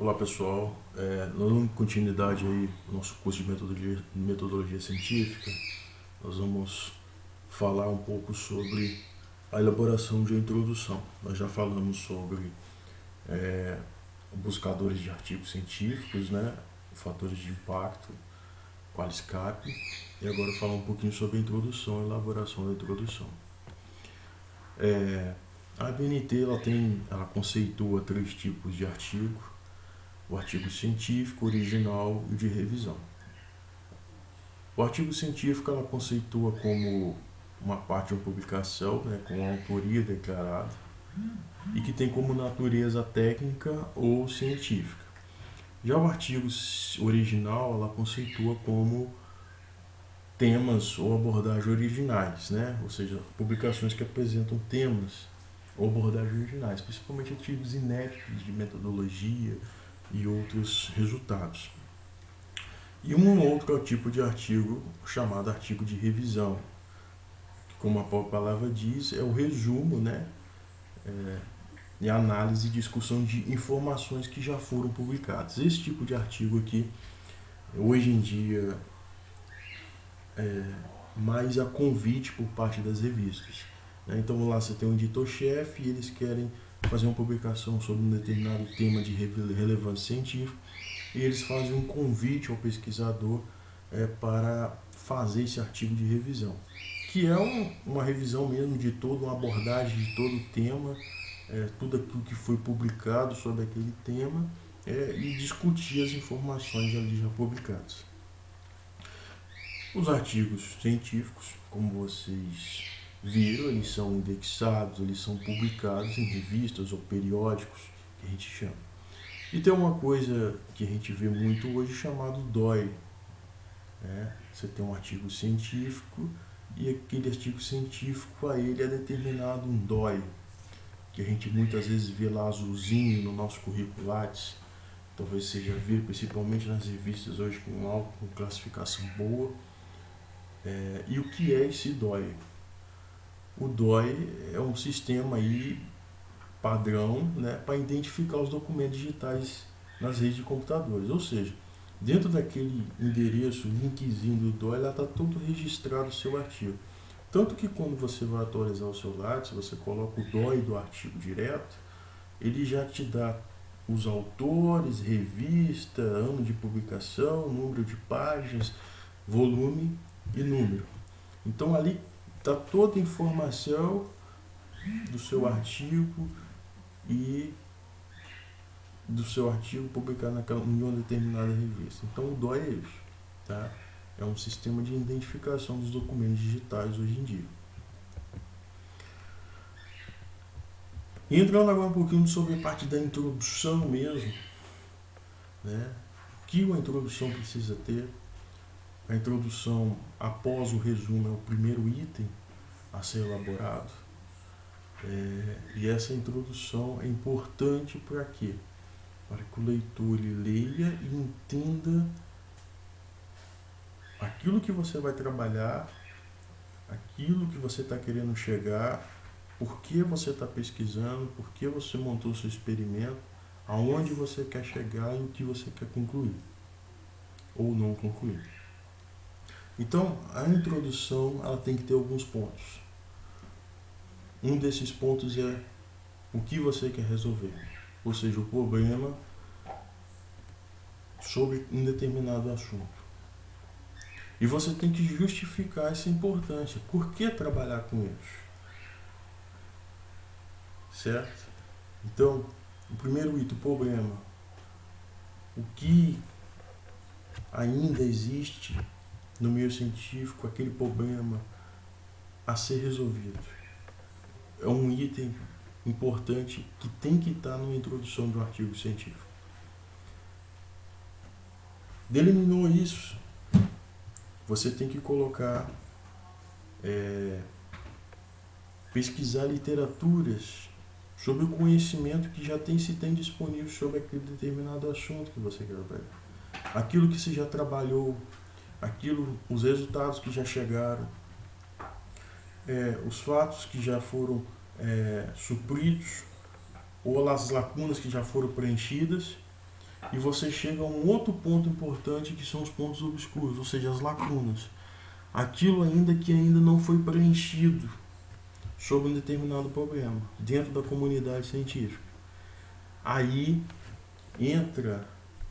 Olá pessoal, nós dando continuidade aí no nosso curso de metodologia científica, nós vamos falar um pouco sobre a elaboração de uma introdução. Nós já falamos sobre buscadores de artigos científicos, né, fatores de impacto, Qualiscap, e agora falar um pouquinho sobre a introdução e elaboração da introdução. A ABNT ela conceitua 3 tipos de artigo: o artigo científico, original e de revisão. O artigo científico ela conceitua como uma parte de uma publicação, né, com autoria declarada e que tem como natureza técnica ou científica. Já o artigo original ela conceitua como temas ou abordagens originais, né, ou seja, publicações que apresentam temas ou abordagens originais, principalmente artigos inéditos de metodologia e outros resultados. E um outro tipo de artigo chamado artigo de revisão, que, como a própria palavra diz, é o resumo, né, e análise e discussão de informações que já foram publicadas. Esse tipo de artigo aqui, hoje em dia, mais a convite por parte das revistas, né? Então lá você tem um editor-chefe e eles querem fazer uma publicação sobre um determinado tema de relevância científica, e eles fazem um convite ao pesquisador para fazer esse artigo de revisão, que é uma revisão mesmo de toda uma abordagem de todo o tema, tudo aquilo que foi publicado sobre aquele tema, e discutir as informações ali já publicadas. Os artigos científicos, como vocês viram, eles são indexados, eles são publicados em revistas ou periódicos, que a gente chama. E tem uma coisa que a gente vê muito hoje chamado DOI. Você tem um artigo científico e aquele artigo científico a ele é determinado um DOI, que a gente muitas vezes vê lá azulzinho no nosso currículo Lattes, talvez seja ver principalmente nas revistas hoje com classificação boa. E o que é esse DOI? O DOI é um sistema aí padrão, né, para identificar os documentos digitais nas redes de computadores. Ou seja, dentro daquele endereço, linkzinho do DOI, lá está tudo registrado o seu artigo. Tanto que quando você vai atualizar o seu Lattes, você coloca o DOI do artigo direto, ele já te dá os autores, revista, ano de publicação, número de páginas, volume e número. Então ali está toda a informação do seu artigo e do seu artigo publicado em uma determinada revista. Então o DOI é isso, tá? É um sistema de identificação dos documentos digitais hoje em dia. E entrando agora um pouquinho sobre a parte da introdução mesmo, né? O que uma introdução precisa ter? A introdução, após o resumo, é o primeiro item a ser elaborado. E essa introdução é importante para quê? Para que o leitor ele leia e entenda aquilo que você vai trabalhar, aquilo que você está querendo chegar, por que você está pesquisando, por que você montou o seu experimento, aonde você quer chegar e o que você quer concluir ou não concluir. Então, a introdução ela tem que ter alguns pontos. Um desses pontos é o que você quer resolver, ou seja, o problema sobre um determinado assunto. E você tem que justificar essa importância. Por que trabalhar com isso? Certo? Então, o primeiro item, o problema. O que ainda existe no meio científico, aquele problema a ser resolvido. É um item importante que tem que estar na introdução de um artigo científico. Deliminou isso, você tem que colocar, pesquisar literaturas sobre o conhecimento que já se tem disponível sobre aquele determinado assunto que você quer trabalhar. Aquilo que você já trabalhou, os resultados que já chegaram, os fatos que já foram supridos ou as lacunas que já foram preenchidas, E você chega a um outro ponto importante, que são os pontos obscuros, ou seja, as lacunas. Aquilo que ainda não foi preenchido sobre um determinado problema dentro da comunidade científica. Aí entra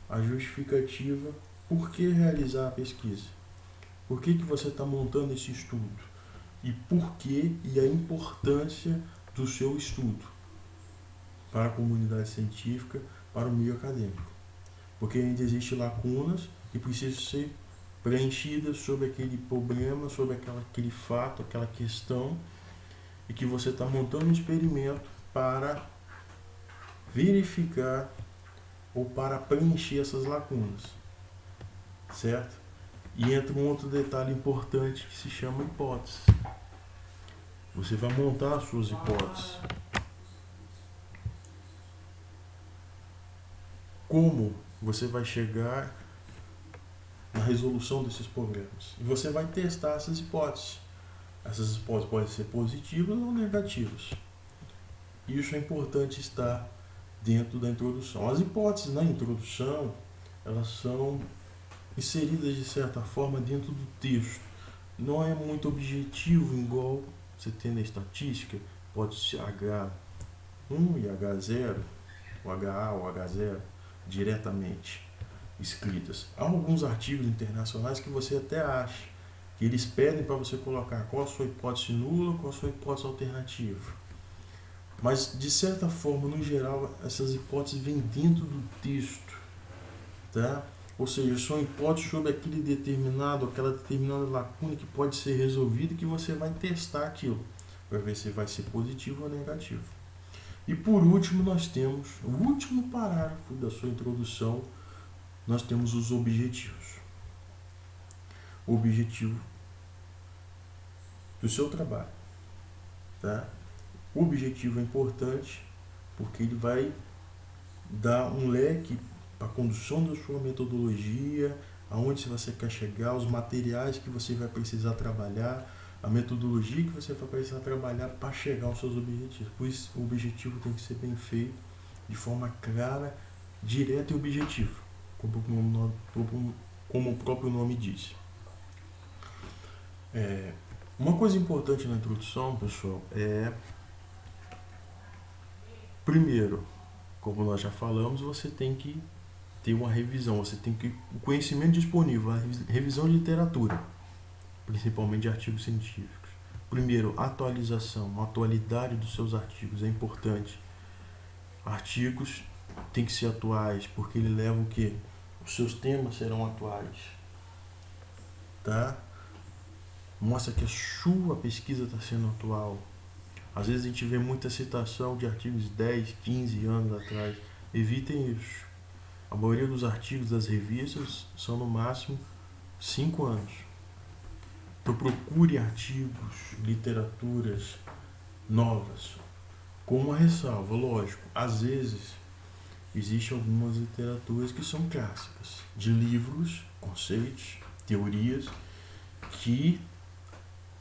a justificativa por que realizar a pesquisa. Por que você está montando esse estudo? E por que e a importância do seu estudo para a comunidade científica, para o meio acadêmico. Porque ainda existem lacunas que precisam ser preenchidas sobre aquele problema, sobre aquele fato, aquela questão, e que você está montando um experimento para verificar ou para preencher essas lacunas, certo? E entra um outro detalhe importante que se chama hipótese. Você vai montar as suas hipóteses. Como você vai chegar na resolução desses problemas? E você vai testar essas hipóteses. Essas hipóteses podem ser positivas ou negativas. Isso é importante estar dentro da introdução. As hipóteses na introdução, elas são inseridas de certa forma dentro do texto. Não é muito objetivo, igual você tem na estatística, pode ser H1 e H0, o HA ou H0, diretamente escritas. Há alguns artigos internacionais que você até acha que eles pedem para você colocar qual a sua hipótese nula, qual a sua hipótese alternativa. Mas, de certa forma, no geral, essas hipóteses vêm dentro do texto, tá? Ou seja, são hipóteses sobre aquela determinada lacuna que pode ser resolvida e que você vai testar aquilo, para ver se vai ser positivo ou negativo. E por último, nós temos o último parágrafo da sua introdução, nós temos os objetivos. O objetivo do seu trabalho, tá? O objetivo é importante porque ele vai dar um leque para a condução da sua metodologia, aonde você quer chegar, os materiais que você vai precisar trabalhar, a metodologia que você vai precisar trabalhar para chegar aos seus objetivos. Por isso, o objetivo tem que ser bem feito, de forma clara, direta e objetiva, como o próprio nome diz. Uma coisa importante na introdução, pessoal, primeiro, como nós já falamos, você tem que ter uma revisão, você tem que o conhecimento disponível, a revisão de literatura, principalmente de artigos científicos. Primeiro, atualização, a atualidade dos seus artigos é importante. Artigos têm que ser atuais, porque ele leva o quê? Os seus temas serão atuais, tá? Mostra que a sua pesquisa está sendo atual. Às vezes a gente vê muita citação de artigos de 10, 15 anos atrás. Evitem isso. A maioria dos artigos das revistas são no máximo 5 anos. Então procure artigos, literaturas novas. Com uma ressalva, lógico, às vezes existem algumas literaturas que são clássicas, de livros, conceitos, teorias, que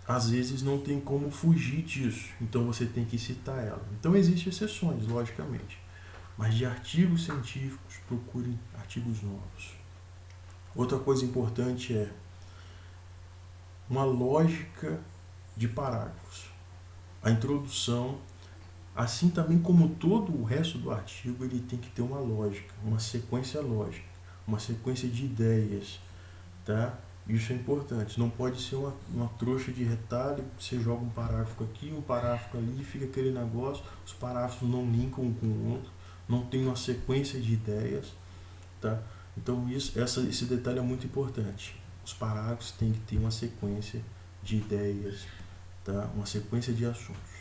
às vezes não tem como fugir disso, então você tem que citar ela. Então existem exceções, logicamente, mas de artigos científicos, procurem artigos novos. Outra coisa importante é uma lógica de parágrafos. A introdução, assim também como todo o resto do artigo, ele tem que ter uma lógica, uma sequência lógica, uma sequência de ideias, tá? Isso é importante, não pode ser uma trouxa de retalho, você joga um parágrafo aqui, um parágrafo ali, e fica aquele negócio, os parágrafos não linkam um com o outro, não tem uma sequência de ideias, tá? Então esse detalhe é muito importante. Os parágrafos têm que ter uma sequência de ideias, tá? Uma sequência de assuntos.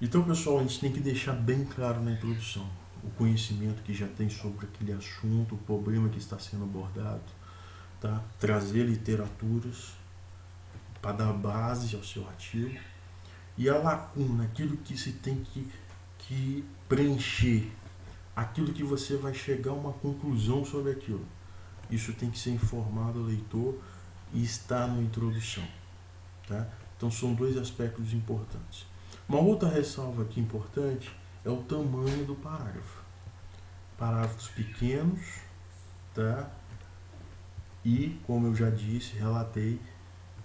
Então, pessoal, a gente tem que deixar bem claro na introdução o conhecimento que já tem sobre aquele assunto, o problema que está sendo abordado, tá? Trazer literaturas para dar base ao seu artigo, e a lacuna, aquilo que se tem que preencher, aquilo que você vai chegar a uma conclusão sobre aquilo. Isso tem que ser informado ao leitor e está na introdução, tá? Então são dois aspectos importantes. Uma outra ressalva aqui importante é o tamanho do parágrafo. parágrafos pequenos, tá? E, como eu já disse, relatei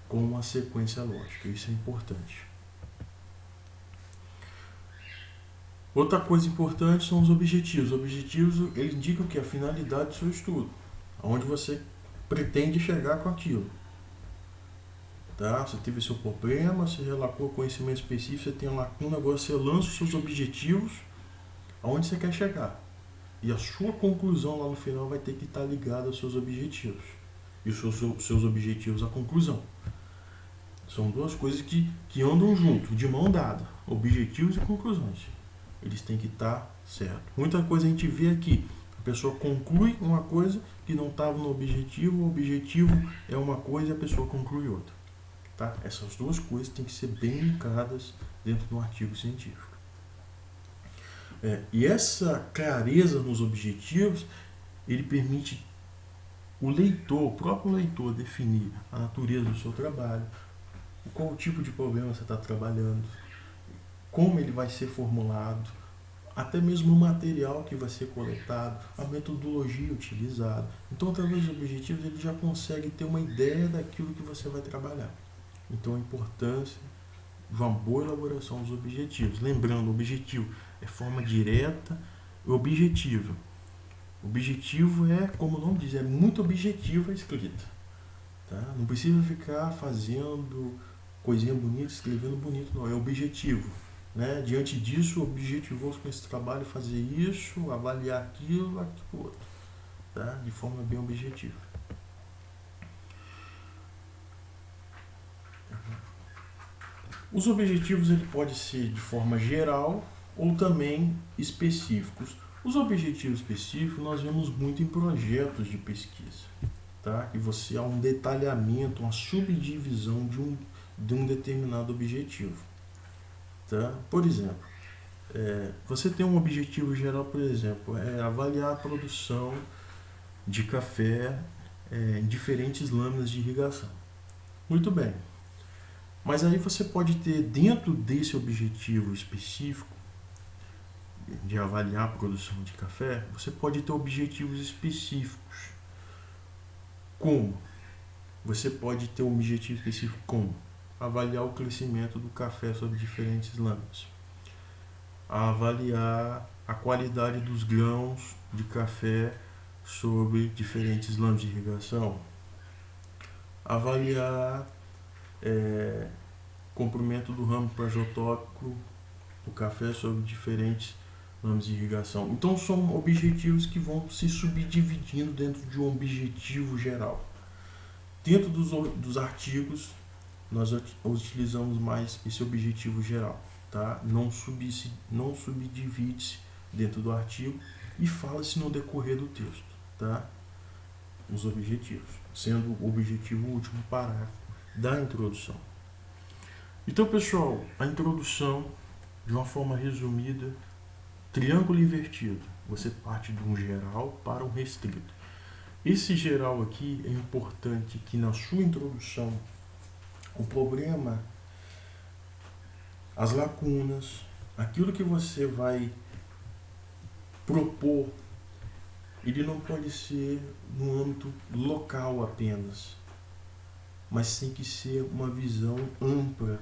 com uma sequência lógica. Isso é importante. Outra coisa importante são os objetivos. Os objetivos, eles indicam que a finalidade do seu estudo, aonde você pretende chegar com aquilo. Tá? Você teve seu problema, você relatou conhecimento específico, você tem uma lacuna, agora você lança os seus objetivos, aonde você quer chegar. E a sua conclusão lá no final vai ter que estar ligada aos seus objetivos. E os seus objetivos à conclusão. São duas coisas que andam junto, de mão dada. Objetivos e conclusões. Eles têm que estar certo. Muita coisa a gente vê aqui. A pessoa conclui uma coisa que não estava no objetivo, o objetivo é uma coisa e a pessoa conclui outra. Tá? Essas duas coisas têm que ser bem linkadas dentro de um artigo científico. E essa clareza nos objetivos, ele permite o próprio leitor, definir a natureza do seu trabalho, qual tipo de problema você está trabalhando, como ele vai ser formulado, até mesmo o material que vai ser coletado, a metodologia utilizada. Então, através dos objetivos, ele já consegue ter uma ideia daquilo que você vai trabalhar. Então, a importância de uma boa elaboração dos objetivos. Lembrando, o objetivo é forma direta e objetiva. O objetivo é, como o nome diz, é muito objetiva a escrita. Tá? Não precisa ficar fazendo coisinha bonita, escrevendo bonito, não. É objetivo. Né? Diante disso, objetivou com esse trabalho fazer isso, avaliar aquilo, aquilo outro. Tá? De forma bem objetiva. Os objetivos ele pode ser de forma geral ou também específicos. Os objetivos específicos nós vemos muito em projetos de pesquisa, tá? E você há um detalhamento, uma subdivisão de um determinado objetivo, tá? Por exemplo, você tem um objetivo geral, por exemplo, é avaliar a produção de café em diferentes lâminas de irrigação. Muito bem. Mas aí você pode ter, dentro desse objetivo específico, de avaliar a produção de café, você pode ter objetivos específicos. Como? Você pode ter um objetivo específico como? Avaliar o crescimento do café sobre diferentes lâminas. Avaliar a qualidade dos grãos de café sobre diferentes lâminas de irrigação. Avaliar comprimento do ramo prototópico do café sobre diferentes lâminas de irrigação. Então são objetivos que vão se subdividindo dentro de um objetivo geral. Dentro dos artigos nós utilizamos mais esse objetivo geral, tá? Não subdivide-se dentro do artigo e fala-se no decorrer do texto, tá? Os objetivos, sendo o objetivo o último parágrafo da introdução. Então, pessoal, a introdução, de uma forma resumida, triângulo invertido. Você parte de um geral para um restrito. Esse geral aqui é importante que na sua introdução, o problema, as lacunas, aquilo que você vai propor, ele não pode ser no âmbito local apenas, mas tem que ser uma visão ampla,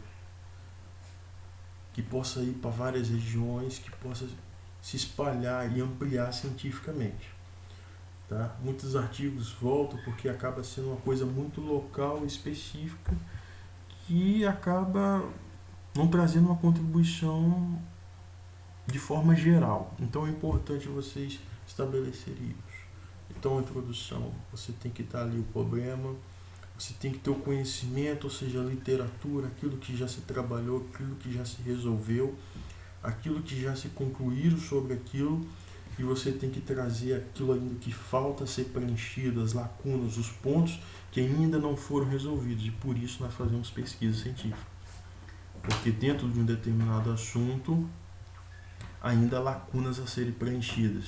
que possa ir para várias regiões, que possa se espalhar e ampliar cientificamente. Tá? Muitos artigos voltam porque acaba sendo uma coisa muito local, específica, que acaba não trazendo uma contribuição de forma geral. Então é importante vocês estabelecerem isso. Então a introdução, você tem que estar ali o problema, você tem que ter o conhecimento, ou seja, a literatura, aquilo que já se trabalhou, aquilo que já se resolveu, aquilo que já se concluíram sobre aquilo, e você tem que trazer aquilo ainda que falta ser preenchido, as lacunas, os pontos que ainda não foram resolvidos, e por isso nós fazemos pesquisa científica. Porque dentro de um determinado assunto, ainda há lacunas a serem preenchidas,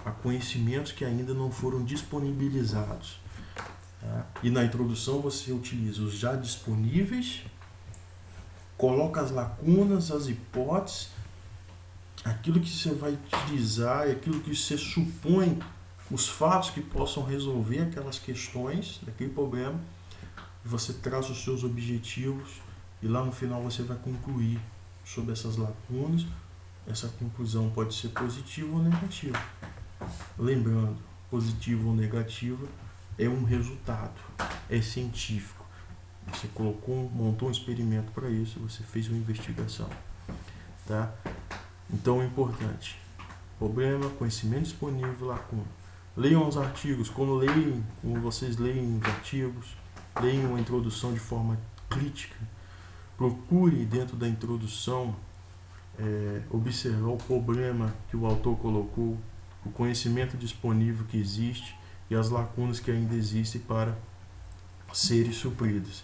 há conhecimentos que ainda não foram disponibilizados. Tá? E na introdução você utiliza os já disponíveis, coloca as lacunas, as hipóteses, aquilo que você vai utilizar, aquilo que você supõe, os fatos que possam resolver aquelas questões, daquele problema, e você traça os seus objetivos e lá no final você vai concluir sobre essas lacunas. Essa conclusão pode ser positiva ou negativa. Lembrando, positivo ou negativo é um resultado, é científico. Você montou um experimento para isso, você fez uma investigação, tá? Então é importante. Problema, conhecimento disponível, lacuna. Leiam os artigos, como vocês leem os artigos, leiam a introdução de forma crítica. Procure dentro da introdução observar o problema que o autor colocou, o conhecimento disponível que existe e as lacunas que ainda existem para serem supridas.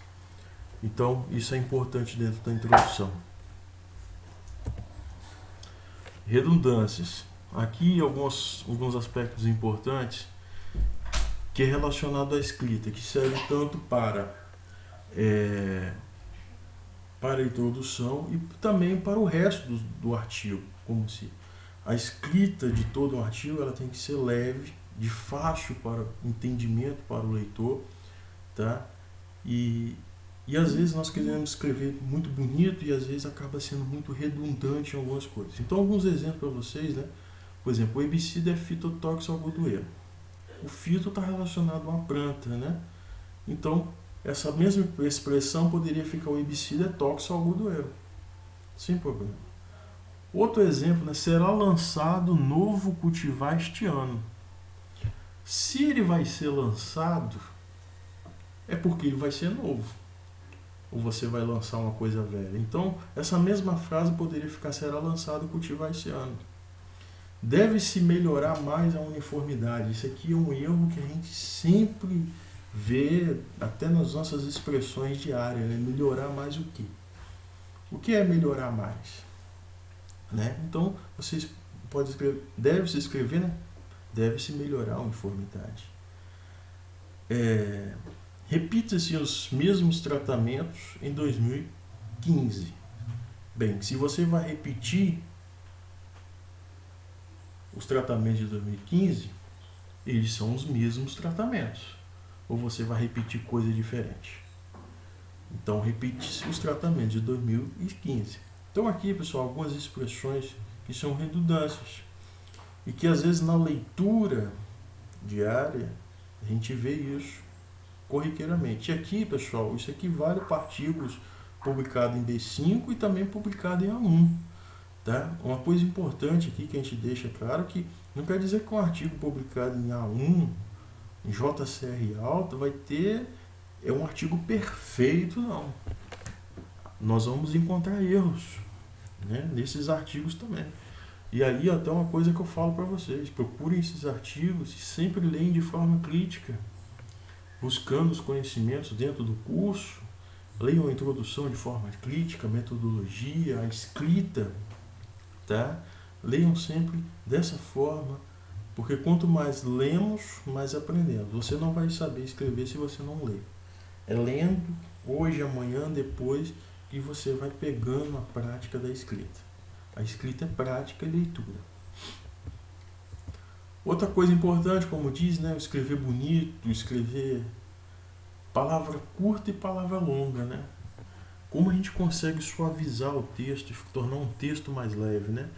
Então, isso é importante dentro da introdução. Redundâncias. Aqui alguns aspectos importantes que é relacionado à escrita, que serve tanto para a introdução e também para o resto do artigo, como se a escrita de todo um artigo ela tem que ser leve, de fácil para entendimento para o leitor, tá? E às vezes nós queremos escrever muito bonito e às vezes acaba sendo muito redundante em algumas coisas. Então, alguns exemplos para vocês, né? Por exemplo, o herbicida é fitotóxico algodoeiro. O fito está relacionado a uma planta, né? Então, essa mesma expressão poderia ficar o herbicida é tóxico algodoeiro. Sem problema. Outro exemplo, né? Será lançado novo cultivar este ano. Se ele vai ser lançado, é porque ele vai ser novo. Ou você vai lançar uma coisa velha. Então, essa mesma frase poderia ficar será lançado cultivar esse ano. Deve-se melhorar mais a uniformidade. Isso aqui é um erro que a gente sempre vê, até nas nossas expressões diárias, né? Melhorar mais o quê? O que é melhorar mais? Né? Então, vocês podem escrever, deve-se escrever, né? Deve-se melhorar a uniformidade. Repita-se os mesmos tratamentos em 2015. Bem, se você vai repetir os tratamentos de 2015, eles são os mesmos tratamentos. Ou você vai repetir coisa diferente. Então, repite os tratamentos de 2015. Então, aqui, pessoal, algumas expressões que são redundâncias. E que, às vezes, na leitura diária, a gente vê isso corriqueiramente. E aqui, pessoal, isso aqui vale para artigos publicados em B5 e também publicados em A1. Tá? Uma coisa importante aqui que a gente deixa claro que não quer dizer que um artigo publicado em A1, em JCR alta, vai ter um artigo perfeito, não. Nós vamos encontrar erros, né, nesses artigos também. E aí até uma coisa que eu falo para vocês, procurem esses artigos e sempre leem de forma crítica, buscando os conhecimentos dentro do curso, leiam a introdução de forma crítica, a metodologia, a escrita, tá? Leiam sempre dessa forma, porque quanto mais lemos, mais aprendemos. Você não vai saber escrever se você não ler. É lendo, hoje, amanhã, depois, que você vai pegando a prática da escrita. A escrita é prática e leitura. Outra coisa importante, como diz, né, escrever bonito, escrever palavra curta e palavra longa, né? Como a gente consegue suavizar o texto e tornar um texto mais leve, né?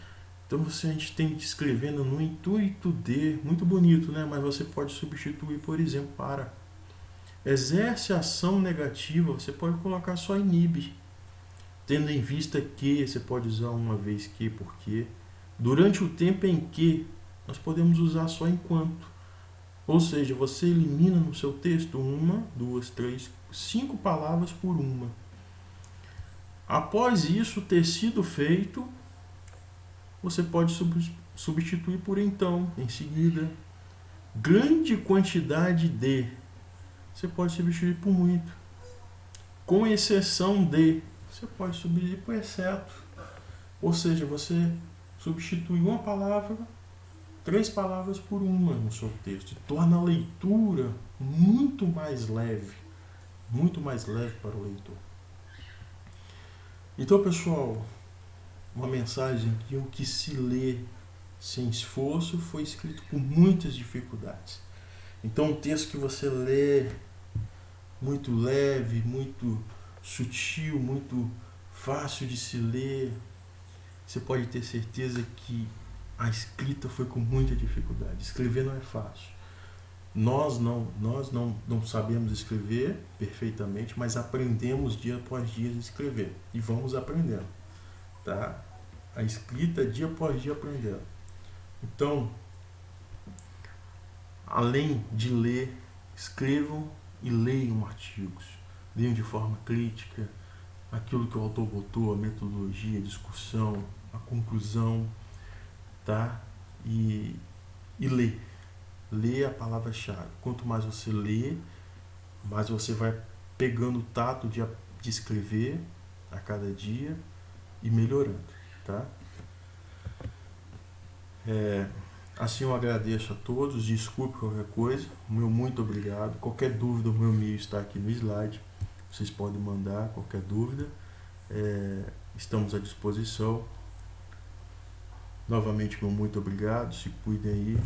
Então a gente tem que escrevendo no intuito de, muito bonito, né? Mas você pode substituir, por exemplo, para exerce ação negativa, você pode colocar só inibe. Tendo em vista que, você pode usar uma vez que, porque. Durante o tempo em que, nós podemos usar só enquanto. Ou seja, você elimina no seu texto 1, 2, 3, 5 palavras por uma. Após isso ter sido feito, você pode substituir por então, em seguida. Grande quantidade de, você pode substituir por muito. Com exceção de, você pode substituir por exceto. Ou seja, você substitui uma palavra, 3 palavras por uma no seu texto. E torna a leitura muito mais leve para o leitor. Então, pessoal, uma mensagem que o que se lê sem esforço foi escrito com muitas dificuldades. Então, um texto que você lê muito leve, muito sutil, muito fácil de se ler, você pode ter certeza que a escrita foi com muita dificuldade. Escrever não é fácil. Nós não sabemos escrever perfeitamente, mas aprendemos dia após dia a escrever. E vamos aprendendo, tá? A escrita dia após dia aprendendo. Então, além de ler, escrevam e leiam artigos. Leiam de forma crítica aquilo que o autor botou, a metodologia, a discussão, a conclusão, tá? E lê. Lê a palavra-chave. Quanto mais você lê, mais você vai pegando o tato de escrever a cada dia e melhorando, tá? Assim eu agradeço a todos, desculpe qualquer coisa, meu muito obrigado. Qualquer dúvida, o meu e-mail está aqui no slide, vocês podem mandar qualquer dúvida, estamos à disposição. Novamente, meu muito obrigado, se cuidem aí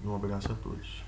e um abraço a todos.